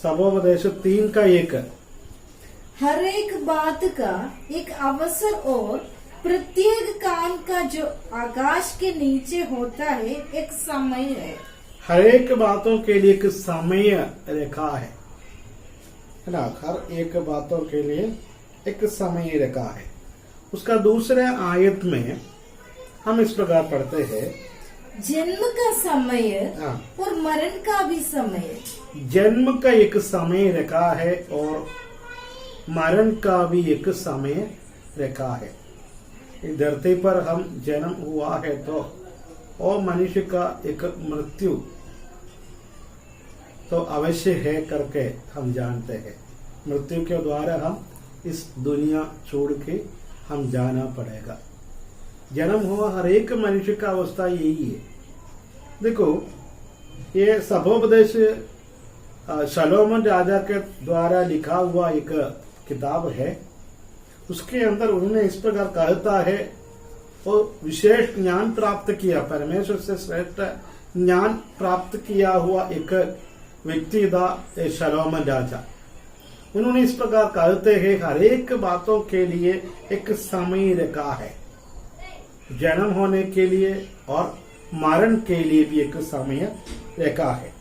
सबोपदेश 3 का 1। हर एक बात का एक अवसर और प्रत्येक काम का जो आकाश के नीचे होता है एक समय है। हर एक बातों के लिए एक समय रेखा है ना। हर एक बातों के लिए एक समय रेखा है। उसका दूसरे आयत में हम इस प्रकार पढ़ते हैं, जन्म का समय हाँ। और मरण का भी समय। जन्म का एक समय रेखा है और मरण का भी एक समय रेखा है। इस धरती पर हम जन्म हुआ है तो और मनुष्य का एक मृत्यु तो अवश्य है करके हम जानते हैं। मृत्यु के द्वारा हम इस दुनिया छोड़ के हम जाना पड़ेगा। जन्म हुआ हर एक मनुष्य का अवस्था यही है। देखो, ये सबोपदेश शलोमन राजा के द्वारा लिखा हुआ एक किताब है। उसके अंदर उन्होंने इस प्रकार कहता है, और विशेष ज्ञान प्राप्त किया, परमेश्वर से श्रेष्ठ ज्ञान प्राप्त किया हुआ एक व्यक्ति था शलोमन राजा। उन्होंने इस प्रकार कहते हैं, हर एक बातों के लिए एक समय रेखा है। जन्म होने के लिए और मरण के लिए भी एक समय रेखा है।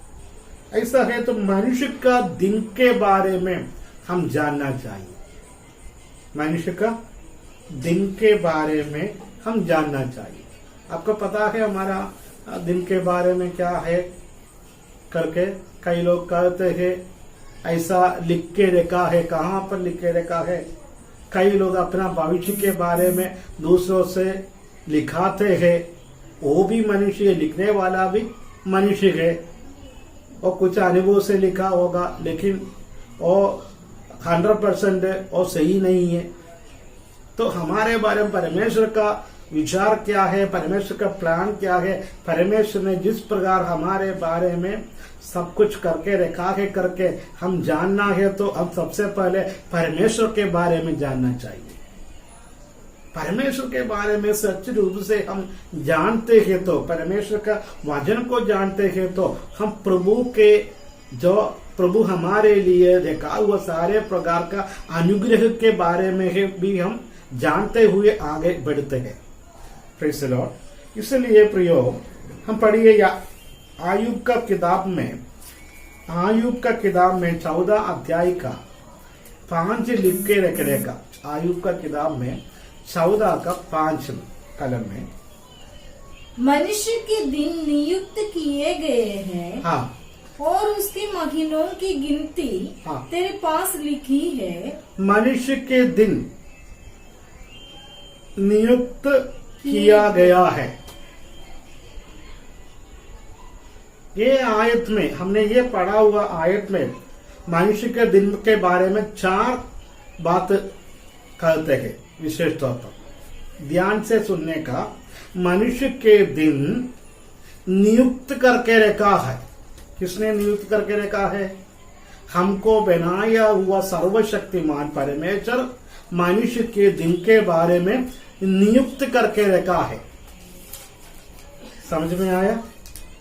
ऐसा है तो मनुष्य का दिन के बारे में हम जानना चाहिए। मनुष्य का दिन के बारे में हम जानना चाहिए। आपको पता है हमारा दिन के बारे में क्या है करके? कई लोग कहते हैं ऐसा लिख के रखा है। कहाँ पर लिख के रखा है? कई लोग अपना भविष्य के बारे में दूसरों से लिखाते हैं। वो भी मनुष्य, लिखने वाला भी मनुष्य है। और कुछ अनुभव से लिखा होगा, लेकिन वो 100% वो सही नहीं है। तो हमारे बारे में परमेश्वर का विचार क्या है, परमेश्वर का प्लान क्या है, परमेश्वर ने जिस प्रकार हमारे बारे में सब कुछ करके रखा है करके हम जानना है, तो हम सबसे पहले परमेश्वर के बारे में जानना चाहिए। परमेश्वर के बारे में सच्चे रूप से हम जानते हैं तो, परमेश्वर का वचन को जानते हैं तो, हम प्रभु के जो प्रभु हमारे लिए देखा हुआ सारे प्रकार का अनुग्रह के बारे में भी हम जानते हुए आगे बढ़ते हैं। Praise the Lord. इसलिए प्रियो, हम पढ़िए आयुब का किताब में 14 अध्याय का 5 लिख के रखने का। आयुब का किताब में 14 का 5 कलम में, मनुष्य के दिन नियुक्त किए गए हैं, हाँ, और उसके महीनों की गिनती हाँ, तेरे पास लिखी है। मनुष्य के दिन नियुक्त किया गया है। ये आयत में हमने ये पढ़ा हुआ आयत में मनुष्य के दिन के बारे में 4 बात कहते हैं विशेष तौर पर। ध्यान से सुनने का। मनुष्य के दिन नियुक्त करके रखा है। किसने नियुक्त करके रखा है? हमको बनाया हुआ सर्वशक्तिमान परमेश्वर मनुष्य के दिन के बारे में नियुक्त करके रखा है। समझ में आया?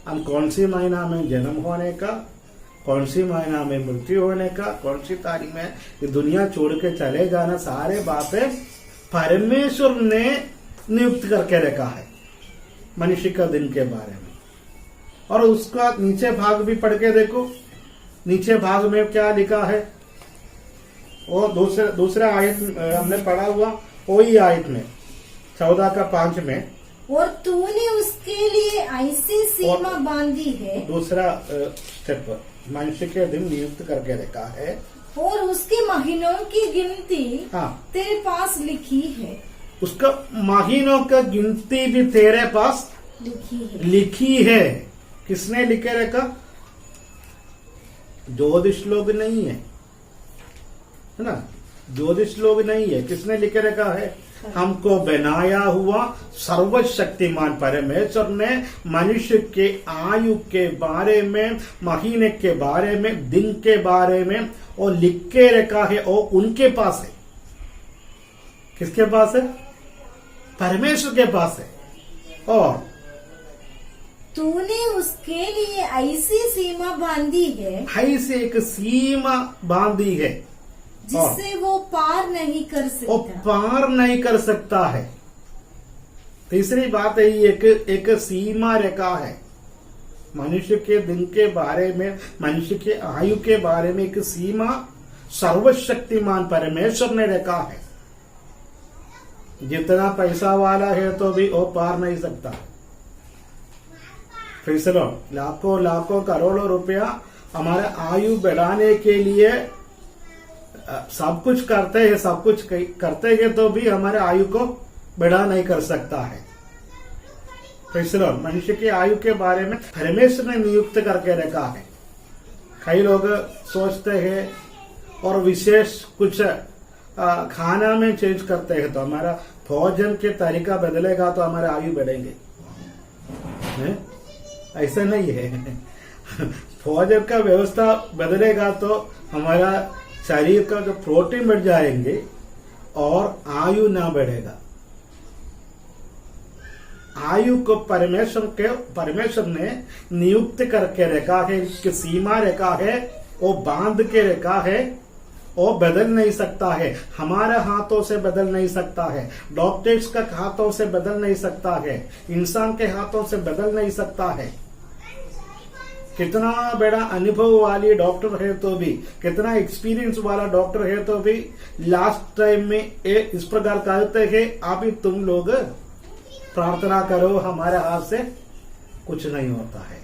हम कौन सी महीना में जन्म होने का, कौन सी महीना में मृत्यु होने का, कौन सी तारीख में ये दुनिया छोड़ के चले जाना, सारे बातें परमेश्वर ने नियुक्त करके रखा है मनुष्य का दिन के बारे में। और उसका नीचे भाग भी पढ़ के देखो। नीचे भाग में क्या लिखा है? वो दूसरा आयत हमने पढ़ा हुआ, वही आयत में 14 का 5 में, और तूने उसके लिए ऐसी सीमा बांधी है। दूसरा स्टेप, मनुष्य के दिन नियुक्त करके रखा है, और उसके महीनों की गिनती, हाँ, तेरे पास लिखी है। उसका महीनों का गिनती भी तेरे पास लिखी है। किसने लिखे रखा? ज्योतिष लोग नहीं है ना, ज्योतिष लोग नहीं है। किसने लिखे रखा है? हमको बनाया हुआ सर्वशक्तिमान परमेश्वर ने मनुष्य के आयु के बारे में, महीने के बारे में, दिन के बारे में और लिख के रखा है। और उनके पास है। किसके पास है? परमेश्वर के पास है। और तूने उसके लिए ऐसी सीमा बांधी है ऐसे एक सीमा बांधी है जिससे वो पार नहीं कर वो सकता। पार नहीं कर सकता है। तीसरी बात है, एक सीमा रेखा है। मनुष्य के दिन के बारे में, मनुष्य के आयु के बारे में एक सीमा सर्वशक्तिमान परमेश्वर ने रखा है। जितना पैसा वाला है तो भी वो पार नहीं सकता। फिर से लो, लाखों लाखों करोड़ों रुपया हमारे आयु बढ़ाने के लिए सब कुछ करते हैं, सब कुछ करते हैं तो भी हमारे आयु को बढ़ा नहीं कर सकता है। फिर से लो, मनुष्य की आयु के बारे में परमेश्वर ने नियुक्त करके रखा है। कई लोग सोचते हैं और विशेष कुछ खाना में चेंज करते हैं तो हमारा भोजन के तरीका बदलेगा तो हमारे आयु बढ़ेंगे। ऐसा नहीं है। भोजन का व्यवस्था बदलेगा तो हमारा शरीर का जो प्रोटीन बढ़ जाएंगे और आयु ना बढ़ेगा। आयु को परमेश्वर ने नियुक्त करके रखा है, इसकी सीमा रखा है, वो बांध के रखा है, वो बदल नहीं सकता है। हमारे हाथों से बदल नहीं सकता है, डॉक्टर्स का हाथों से बदल नहीं सकता है, इंसान के हाथों से बदल नहीं सकता है। कितना बड़ा अनुभव वाली डॉक्टर है तो भी, कितना एक्सपीरियंस वाला डॉक्टर है तो भी लास्ट टाइम में इस प्रकार कहते हैं, अभी तुम लोग प्रार्थना करो, हमारे हाथ से कुछ नहीं होता है।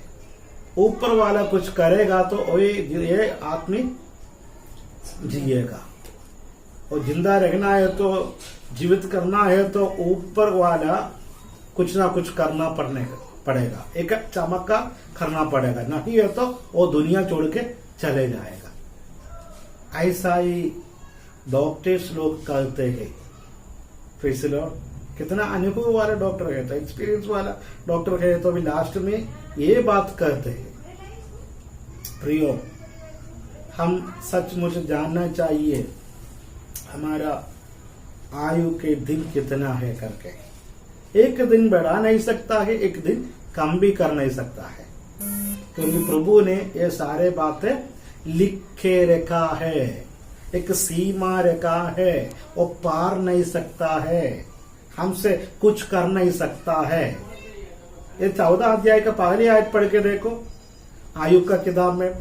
ऊपर वाला कुछ करेगा तो ये आदमी जिएगा। और जिंदा रहना है तो, जीवित करना है तो ऊपर वाला कुछ ना कुछ करना पड़ेगा, एक चमत्कार करना पड़ेगा, नहीं है तो वो दुनिया छोड़ के चले जाएगा। ऐसा ही डॉक्टर्स लोग कहते हैं। फिर से लोग कितना अनुभव वाला डॉक्टर है तो, एक्सपीरियंस वाला डॉक्टर है तो भी लास्ट में ये बात कहते हैं। प्रियो, हम सचमुच जानना चाहिए हमारा आयु के दिन कितना है करके। एक दिन बढ़ा नहीं सकता है, एक दिन कम भी कर नहीं सकता है, क्योंकि प्रभु ने ये सारे बातें लिखे रखा है। एक सीमा रखा है, वो पार नहीं सकता है, हमसे कुछ कर नहीं सकता है। ये 14 अध्याय का पहली आयत पढ़ के देखो, आयु का किताब में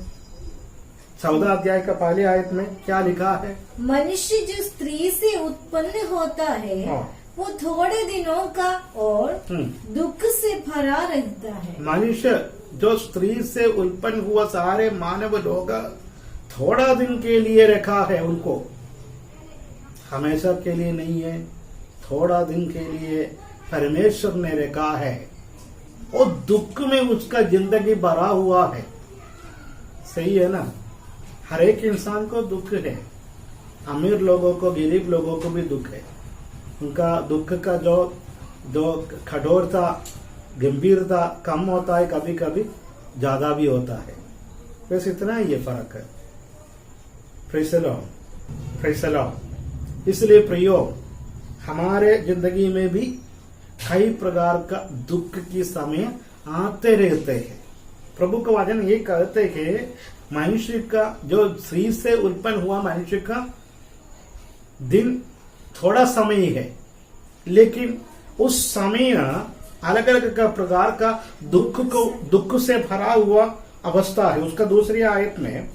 14 अध्याय का पहली आयत में क्या लिखा है? मनुष्य जो स्त्री से उत्पन्न होता है वो थोड़े दिनों का और दुख से भरा रहता है। मनुष्य जो स्त्री से उत्पन्न हुआ, सारे मानव लोग थोड़ा दिन के लिए रखा है, उनको हमेशा के लिए नहीं है, थोड़ा दिन के लिए परमेश्वर ने रखा है। और दुख में उसका जिंदगी भरा हुआ है। सही है ना? हर एक इंसान को दुख है, अमीर लोगों को, गरीब लोगों को भी दुख है। उनका दुख का जो कठोरता, गंभीरता कम होता है, कभी कभी ज्यादा भी होता है। बस इतना ही ये फर्क है। Praise the Lord. इसलिए प्रियो, हमारे जिंदगी में भी कई प्रकार का दुख के समय आते रहते हैं। प्रभु का वचन ये कहते हैं, मनुष्य का जो स्त्री से उत्पन्न हुआ मनुष्य का दिन थोड़ा समय ही है, लेकिन उस समय अलग अलग प्रकार का दुख से भरा हुआ अवस्था है। उसका दूसरी आयत में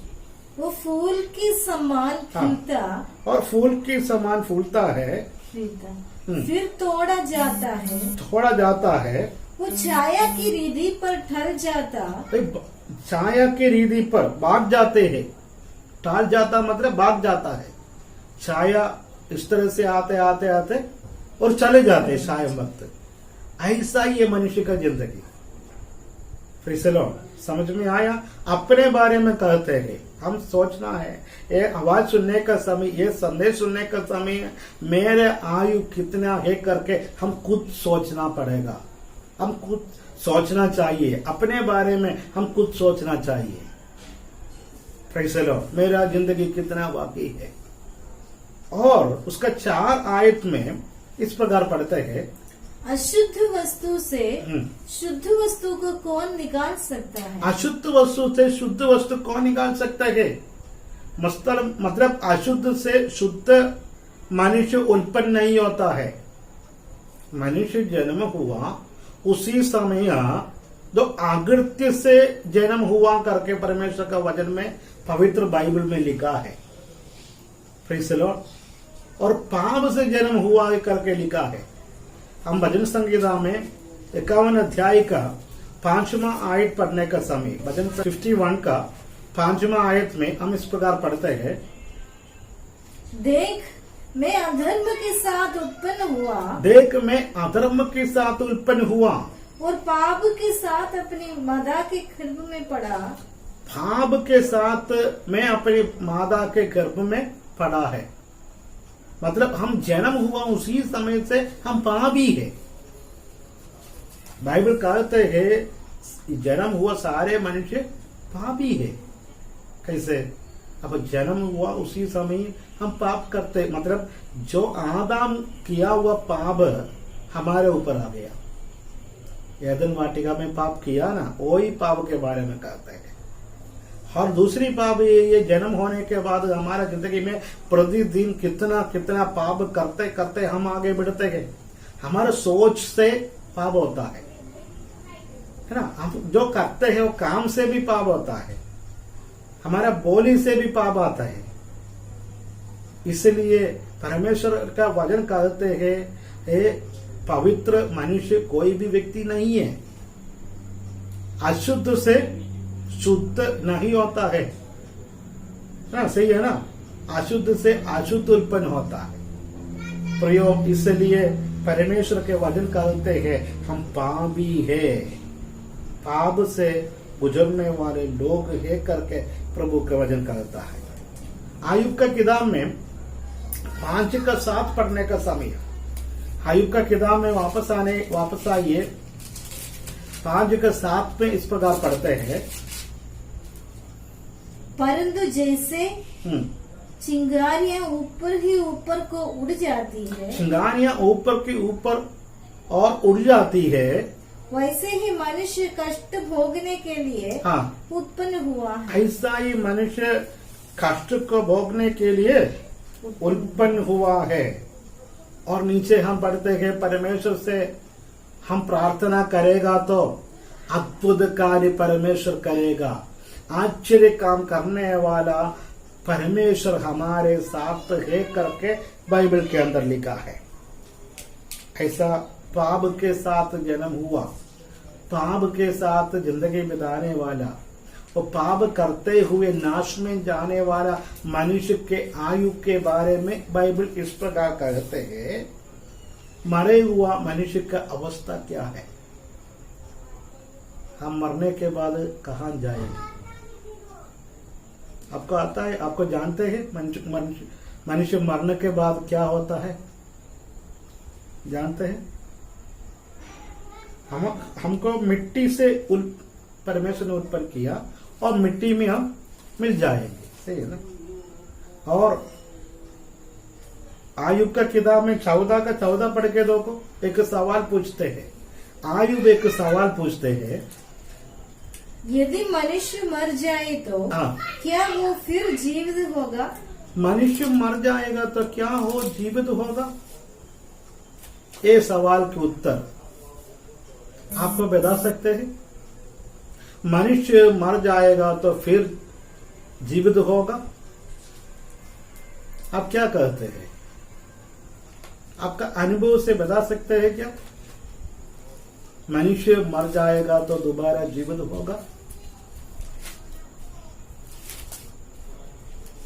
वो फूल के समान खिलता और फूल के समान फूलता है, फिर तोड़ा जाता है, वो छाया की रिधि पर ठहर जाता। छाया की रिधि पर भाग जाते हैं। टहल जाता मतलब भाग जाता है। छाया इस तरह से आते आते आते और चले जाते छाया वक्त। ऐसा ही है मनुष्य का जिंदगी। फिर से लो, समझ में आया? अपने बारे में कहते हैं, हम सोचना है, ये आवाज सुनने का समय, ये संदेश सुनने का समय, मेरे आयु कितना है करके हम खुद सोचना पड़ेगा। हम खुद सोचना चाहिए, अपने बारे में हम खुद सोचना चाहिए। फिर से लो, मेरा जिंदगी कितना बाकी है। और उसका 4 आयत में इस प्रकार पढ़ते हैं, अशुद्ध वस्तु से शुद्ध वस्तु को कौन निकाल सकता है? अशुद्ध वस्तु से शुद्ध वस्तु कौन निकाल सकता है? मतलब अशुद्ध से शुद्ध मनुष्य उत्पन्न नहीं होता है। मनुष्य जन्म हुआ उसी समय जो अकृत्य से जन्म हुआ करके परमेश्वर का वचन में पवित्र बाइबल में लिखा है। Praise the Lord. और पाप से जन्म हुआ करके लिखा है। हम भजन संहिता में 51 अध्याय का 5वां आयत पढ़ने का समय, भजन 51 का 5वां आयत में हम इस प्रकार पढ़ते हैं, देख मैं अधर्म के साथ उत्पन्न हुआ, देख मैं अधर्म के साथ उत्पन्न हुआ और पाप के साथ अपनी मादा के गर्भ में पड़ा। पाप के साथ मैं अपनी मादा के गर्भ में पड़ा है। मतलब हम जन्म हुआ उसी समय से हम पापी है। बाइबल कहते हैं जन्म हुआ सारे मनुष्य पापी है। कैसे? अब जन्म हुआ उसी समय हम पाप करते, मतलब जो आदम किया हुआ पाप हमारे ऊपर आ गया। एदन वाटिका में पाप किया ना, वही पाप के बारे में कहते हैं। और दूसरी पाप ये जन्म होने के बाद हमारा जिंदगी में प्रतिदिन कितना कितना पाप करते करते हम आगे बढ़ते हैं। हमारे सोच से पाप होता है ना। हम जो करते हैं वो काम से भी पाप होता है, हमारा बोली से भी पाप आता है। इसलिए परमेश्वर का वचन कहते हैं पवित्र मनुष्य कोई भी व्यक्ति नहीं है, अशुद्ध से शुद्ध नहीं होता है ना। सही है ना। अशुद्ध से अशुद्ध उत्पन्न होता है प्रयोग। इसलिए परमेश्वर के वचन कहते हैं हम पापी है, पाप से गुजरने वाले लोग है करके प्रभु का वचन कहता है। आयुब का किताब में 5 का 7 पढ़ने का समय, आयुब का किताब में वापस आइए 5 का 7 में इस प्रकार पढ़ते हैं, परंतु जैसे चिंगारियां ऊपर ही ऊपर को उड़ जाती है, चिंगारियां ऊपर की ऊपर और उड़ जाती है, वैसे ही मनुष्य कष्ट भोगने के लिए उत्पन्न हुआ है। ऐसा ही मनुष्य कष्ट को भोगने के लिए उत्पन्न हुआ है। और नीचे हम पढ़ते हैं परमेश्वर से हम प्रार्थना करेगा तो अद्भुत कार्य परमेश्वर करेगा। आश्चर्य काम करने वाला परमेश्वर हमारे साथ है करके बाइबल के अंदर लिखा है। ऐसा पाप के साथ जन्म हुआ, पाप के साथ जिंदगी बिताने वाला और पाप करते हुए नाश में जाने वाला मनुष्य के आयु के बारे में बाइबल इस प्रकार कहते हैं, मरे हुआ मनुष्य का अवस्था क्या है, हम मरने के बाद कहाँ जाएंगे। आपको आता है, आपको जानते हैं मनुष्य मरने के बाद क्या होता है, जानते हैं? हमको मिट्टी से परमेश्वर ने उत्पन्न किया और मिट्टी में हम मिल जाएंगे। सही है ना। और आयुब का किताब में 14 का 14 पढ़ के देखो, एक सवाल पूछते हैं। आयुब एक सवाल पूछते हैं, यदि मनुष्य मर जाए तो क्या वो फिर जीवित होगा? मनुष्य मर जाएगा तो क्या हो जीवित होगा? ये सवाल के उत्तर आपको बता सकते हैं? मनुष्य मर जाएगा तो फिर जीवित होगा? आप क्या कहते हैं? आपका अनुभव से बता सकते हैं क्या मनुष्य मर जाएगा तो दोबारा जीवित होगा?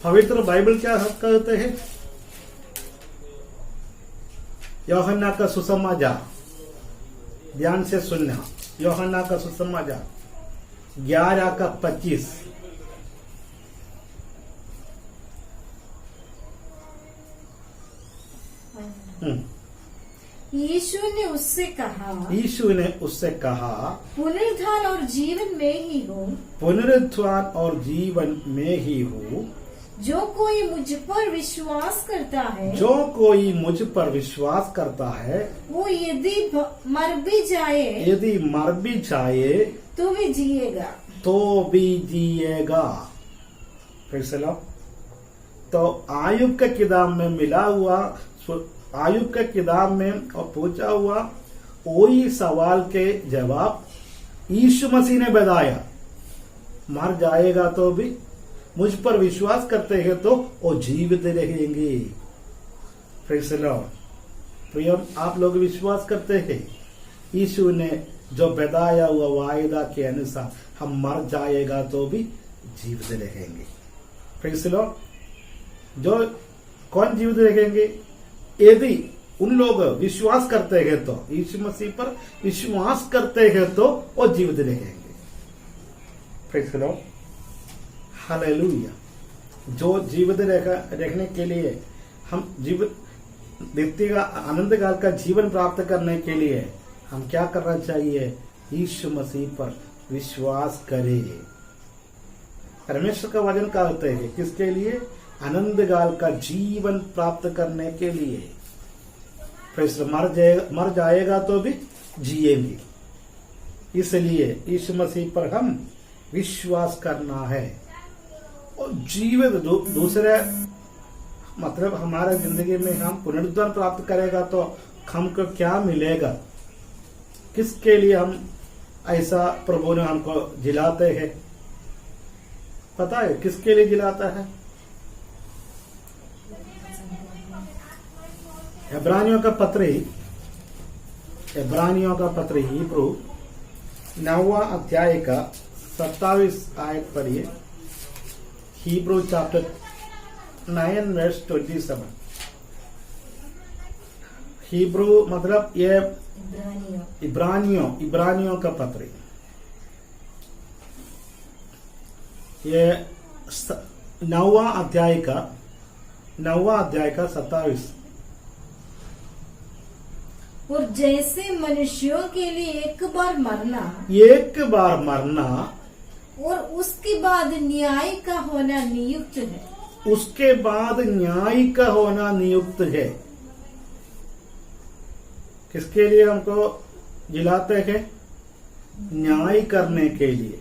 पवित्र बाइबल क्या कहते हैं? यूहन्ना का सुसमाचार, ध्यान से सुनना। यूहन्ना का सुसमाचार 11 का 25। यीशु ने उससे कहा, पुनरुत्थान और जीवन में ही हूँ। पुनरुत्थान और जीवन में ही हूँ। जो कोई मुझ पर विश्वास करता है जो कोई मुझ पर विश्वास करता है वो यदि मर भी जाए यदि मर भी जाए तो भी जिएगा। तो भी जिएगा। फिर से लो। तो आयुब के किताब में मिला हुआ, आयुब के किताब में और पूछा हुआ वही सवाल के जवाब यीशु मसीह ने बताया। मर जाएगा तो भी मुझ पर विश्वास करते हैं तो वो जीवित रहेंगे। Praise the Lord. प्रिय, आप लोग विश्वास करते हैं यीशु ने जो बताया हुआ वायदा के अनुसार हम मर जाएगा तो भी जीवित रहेंगे। Praise the Lord. जो कौन जीवित रहेंगे? यदि उन लोग विश्वास करते हैं तो, यीशु मसीह पर विश्वास करते हैं तो वो जीवित रहेंगे। Praise the Lord. हालेलुया। जो जीवित रहने के लिए हम जीवित नित्य का आनंद काल का जीवन प्राप्त करने के लिए हम क्या करना चाहिए? यीशु मसीह पर विश्वास करें। परमेश्वर का वचन कहते हैं किसके लिए? आनंद काल का जीवन प्राप्त करने के लिए। फिर मर जाएगा तो भी जिएंगे। इसलिए यीशु मसीह पर हम विश्वास करना है और जीवित दूसरे मतलब हमारे जिंदगी में हम पुनरुद्धार प्राप्त करेगा तो हमको क्या मिलेगा? किसके लिए हम ऐसा प्रभु ने हमको जिलाते हैं? पता है किसके लिए जिलाता है? इब्रानियों का पत्र हिब्रू 9वां अध्याय का 27 आयत पढ़िए। Hebrew chapter 9 verse 27। हिब्रू मतलब ये इब्रानियों का पत्र, ये 9वां अध्याय का 27। और जैसे मनुष्यों के लिए एक बार मरना और उसके बाद न्याय का होना नियुक्त है। उसके बाद न्याय का होना नियुक्त है। किसके लिए हमको जिलाते हैं? न्याय करने के लिए।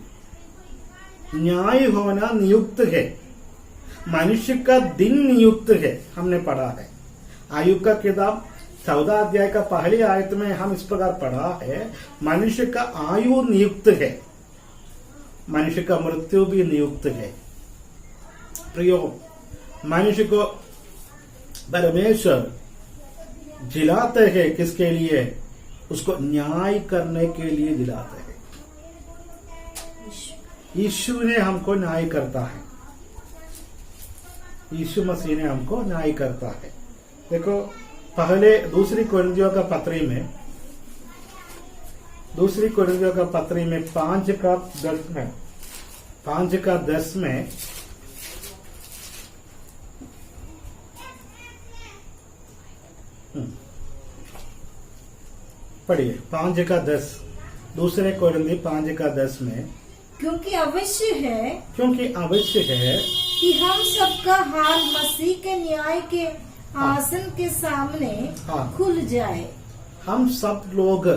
न्याय होना नियुक्त है। मनुष्य का दिन नियुक्त है। हमने पढ़ा है आयुब का किताब 14 अध्याय का पहली आयत में हम इस प्रकार पढ़ा है, मनुष्य का आयु नियुक्त है, मनुष्य का मृत्यु भी नियुक्त है। प्रियो, मनुष्य को परमेश्वर जिलाते हैं किसके लिए? उसको न्याय करने के लिए जिलाते हैं। यीशु ने हमको न्याय करता है। यीशु मसीह ने हमको न्याय करता है। देखो पहले दूसरी कोरिन्थियों का पत्री में 5:10 में पढ़िए। 5:10 दूसरे कोरिन्थी 5:10 में क्योंकि अवश्य है कि हम सबका हाल मसीह के न्याय के आसन के सामने खुल जाए। हम सब लोग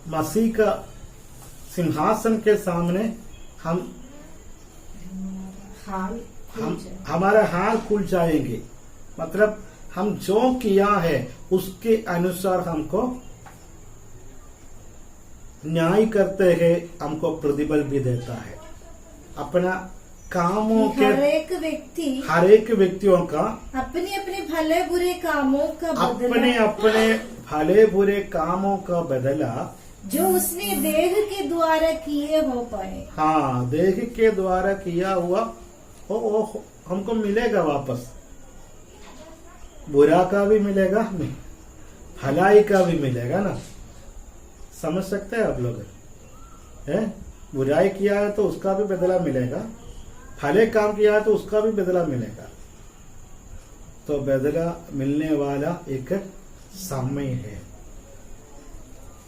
मसीह का सिंहासन के सामने हमारा हाल खुल जाएंगे। मतलब हम जो किया है उसके अनुसार हमको न्याय करते हैं, हमको प्रतिफल भी देता है। अपना कामों के हर एक व्यक्तियों का अपने भले बुरे कामों का बदला जो उसने देह के द्वारा किए हो पाए। हाँ, देह के द्वारा किया हुआ वो हमको मिलेगा वापस। बुरा का भी मिलेगा, भलाई का भी मिलेगा ना। समझ सकते हैं आप लोग? है बुराई किया है तो उसका भी बदला मिलेगा, भले काम किया है तो उसका भी बदला मिलेगा। तो बदला मिलने वाला एक समय है,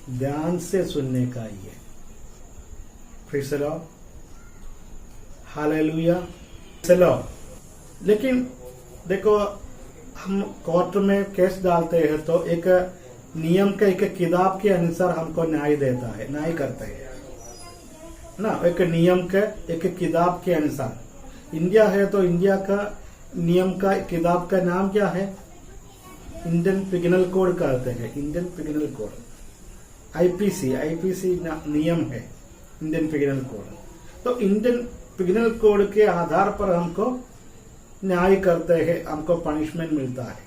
ध्यान से सुनने का ही है। फिर से लो, हालेलुया। चलो, लेकिन देखो, हम कोर्ट में केस डालते हैं तो एक नियम का, एक किताब के अनुसार हमको न्याय देता है, न्याय करते हैं ना, एक नियम का, एक किताब के अनुसार। इंडिया है तो इंडिया का नियम का किताब का नाम क्या है? इंडियन पिनल कोड कहते हैं, इंडियन पिनल कोड, आईपीसी नियम है इंडियन पिनल कोड। तो इंडियन पिनल कोड के आधार पर हमको न्याय करते हैं, हमको पनिशमेंट मिलता है।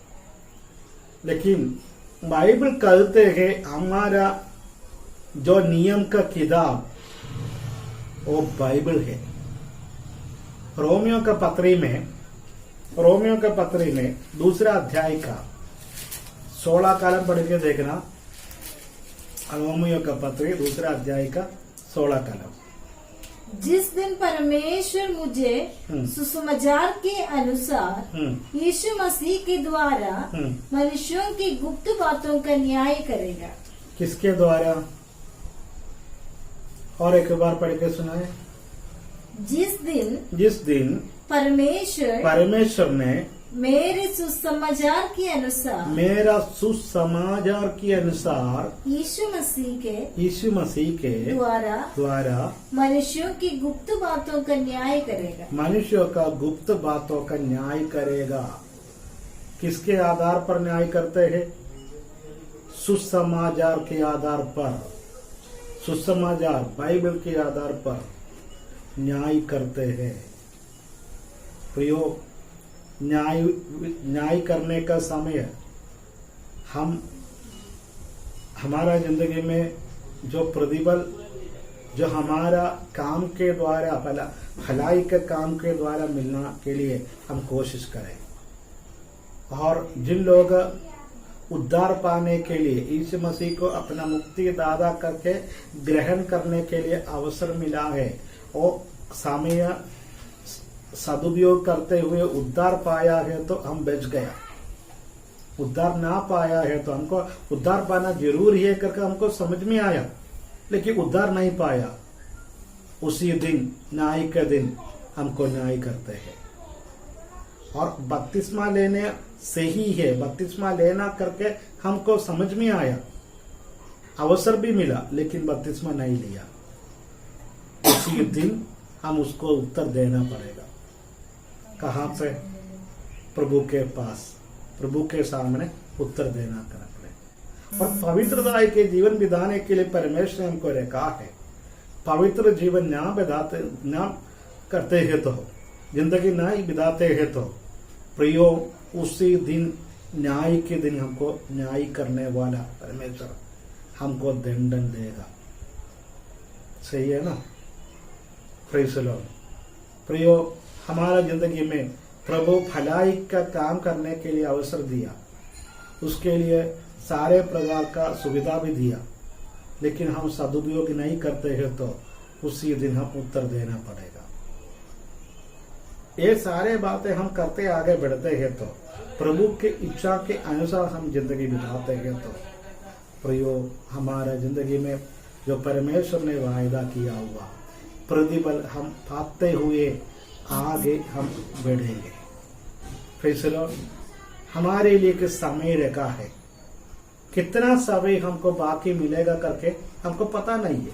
लेकिन बाइबल कहते हैं हमारा जो नियम का किताब वो बाइबल है। रोमियो का पत्री में दूसरा अध्याय का 16 कलम पढ़ के देखना। रोमियो का पत्री दूसरा अध्याय का 16 कलम। जिस दिन परमेश्वर मुझे सुसमाचार के अनुसार यीशु मसीह के द्वारा मनुष्यों की गुप्त बातों का न्याय करेगा। किसके द्वारा? और एक बार पढ़ के सुनाए। जिस दिन परमेश्वर ने मेरे सुसमाचार के अनुसार यीशु मसीह के द्वारा मनुष्यों की गुप्त बातों का न्याय करेगा। मनुष्यों का गुप्त बातों का न्याय करेगा। किसके आधार पर न्याय करते हैं? सुसमाचार के आधार पर, सुसमाचार बाइबल के आधार पर न्याय करते हैं। प्रयोग न्याय करने का समय हमारा जिंदगी में जो प्रतिफल जो हमारा काम के द्वारा भलाई के काम के द्वारा मिलना के लिए हम कोशिश करें। और जिन लोग उद्धार पाने के लिए यीशु मसीह को अपना मुक्ति दाता करके ग्रहण करने के लिए अवसर मिला है, और समय सदुपयोग करते हुए उद्धार पाया है तो हम बच गया। उद्धार ना पाया है तो हमको उद्धार पाना जरूरी है करके हमको समझ में आया, लेकिन उद्धार नहीं पाया, उसी दिन न्याय के दिन हमको न्याय करते हैं। और बपतिस्मा लेने से ही है, बपतिस्मा लेना करके हमको समझ में आया, अवसर भी मिला, लेकिन बपतिस्मा नहीं लिया। उसी दिन हम उसको उत्तर देना पड़ेगा। कहाँ से? प्रभु के पास, प्रभु के सामने उत्तर देना पड़ेगा। और पवित्रता के जीवन बिताने के लिए परमेश्वर ने हमको रखा है। पवित्र जीवन ना करते हैं तो, जिंदगी नहीं बिताते हैं तो प्रियो, उसी दिन न्याय के दिन हमको न्याय करने वाला परमेश्वर हमको दंडन देगा। सही है ना? Praise the Lord. प्रियो, हमारा जिंदगी में प्रभु भलाई का काम करने के लिए अवसर दिया, उसके लिए सारे प्रकार का सुविधा भी दिया, लेकिन हम सदुपयोग नहीं करते हैं तो उसी दिन हम उत्तर देना पड़ेगा। ये सारे बातें हम करते आगे बढ़ते हैं तो, प्रभु के इच्छा के अनुसार हम जिंदगी बिताते हैं तो प्रियो, हमारा जिंदगी में जो परमेश्वर ने वायदा किया हुआ प्रतिफल हम पाते हुए आगे हम बढ़ेंगे। फिर हमारे लिए किस समय रखा है, कितना समय हमको बाकी मिलेगा करके हमको पता नहीं है।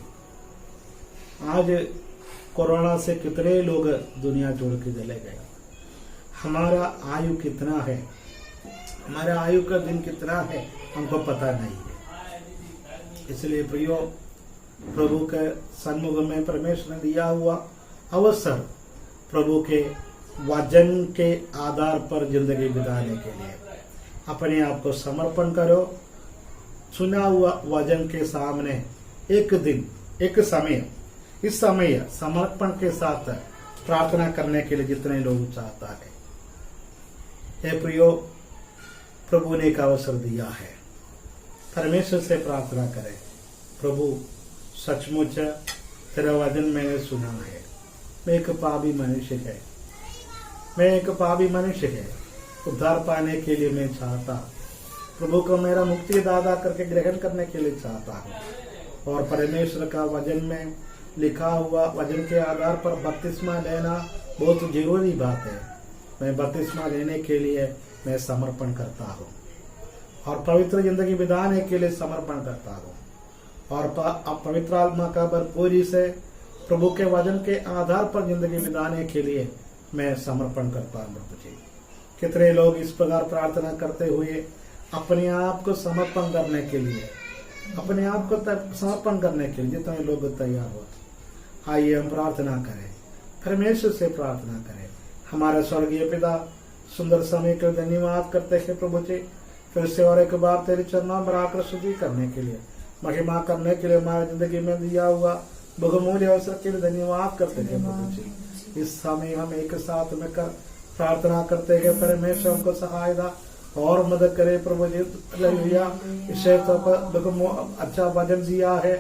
आज कोरोना से कितने लोग दुनिया छोड़ के चले गए। हमारा आयु कितना है, हमारा आयु का दिन कितना है, हमको पता नहीं है। इसलिए प्रियो, प्रभु के सन्मुख में परमेश्वर ने दिया हुआ अवसर प्रभु के वचन के आधार पर जिंदगी बिताने के लिए अपने आप को समर्पण करो। सुना हुआ वचन के सामने एक दिन, एक समय, इस समय समर्पण के साथ प्रार्थना करने के लिए जितने लोग चाहता है, हे प्रियो, प्रभु ने एक अवसर दिया है। परमेश्वर से प्रार्थना करें, प्रभु सचमुच तेरा वचन मैंने सुना है, मैं एक पापी मनुष्य है, उद्धार पाने के लिए मैं चाहता, प्रभु को मेरा मुक्ति दाता करके ग्रहण करने के लिए चाहता हूँ। और परमेश्वर का वचन में लिखा हुआ वचन के आधार पर बपतिस्मा लेना बहुत जरूरी बात है। मैं बपतिस्मा लेने के लिए मैं समर्पण करता हूँ और पवित्र जिंदगी बिताने के लिए समर्पण करता हूँ और पवित्र आत्मा का भरपूरी से प्रभु के वचन के आधार पर जिंदगी बिताने के लिए मैं समर्पण करता हूँ प्रभु जी। कितने लोग इस प्रकार प्रार्थना करते हुए अपने आप को समर्पण करने के लिए, अपने आप को समर्पण करने के लिए जितने लोग तैयार हो, आइए हम प्रार्थना करें, परमेश्वर से प्रार्थना करें। हमारे स्वर्गीय पिता, सुंदर समय के धन्यवाद करते हैं प्रभु जी, फिर से और एक बार तेरे चरणों में आकर स्तुति करने के लिए, महिमा करने के लिए हमारी जिंदगी में दिया हुआ बहुमूल्य अवसर के लिए धन्यवाद करते हैं प्रभु जी। इस समय हम एक साथ मिलकर प्रार्थना करते हैं, परमेश्वर हमको सहायता और मदद करे प्रभु जी। हालेलुया, इसे तो अच्छा वचन दिया है,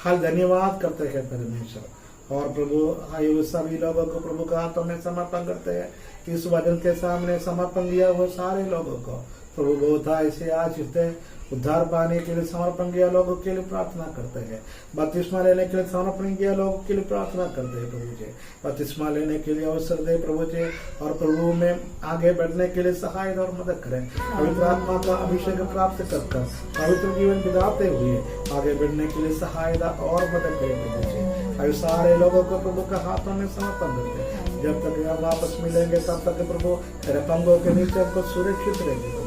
हर धन्यवाद करते हैं परमेश्वर। और प्रभु आयु सभी लोगों को प्रभु का हाथों में समर्पण करते हैं, इस वचन के सामने समर्पण दिया हुआ सारे लोगों को प्रभु बहुत ऐसे आशिष है, उद्धार पाने के लिए समर्पण किया लोगों के लिए प्रार्थना करते हैं, बपतिस्मा लेने के लिए समर्पण किया लोगों के लिए प्रार्थना करते हैं प्रभु जी। बपतिस्मा लेने के लिए अवसर दे प्रभु जी और प्रभु में आगे बढ़ने के लिए सहायता और मदद करें। पवित्र आत्मा का अभिषेक प्राप्त कर पवित्र जीवन बिताते हुए आगे बढ़ने के लिए सहायता और मदद करें प्रभु जी। और सारे लोगों को प्रभु के हाथों में समर्पण करते हैं, जब तक हम वापस मिलेंगे तब तक प्रभु तेरे पंगों के नीचे हमको सुरक्षित रहेंगे।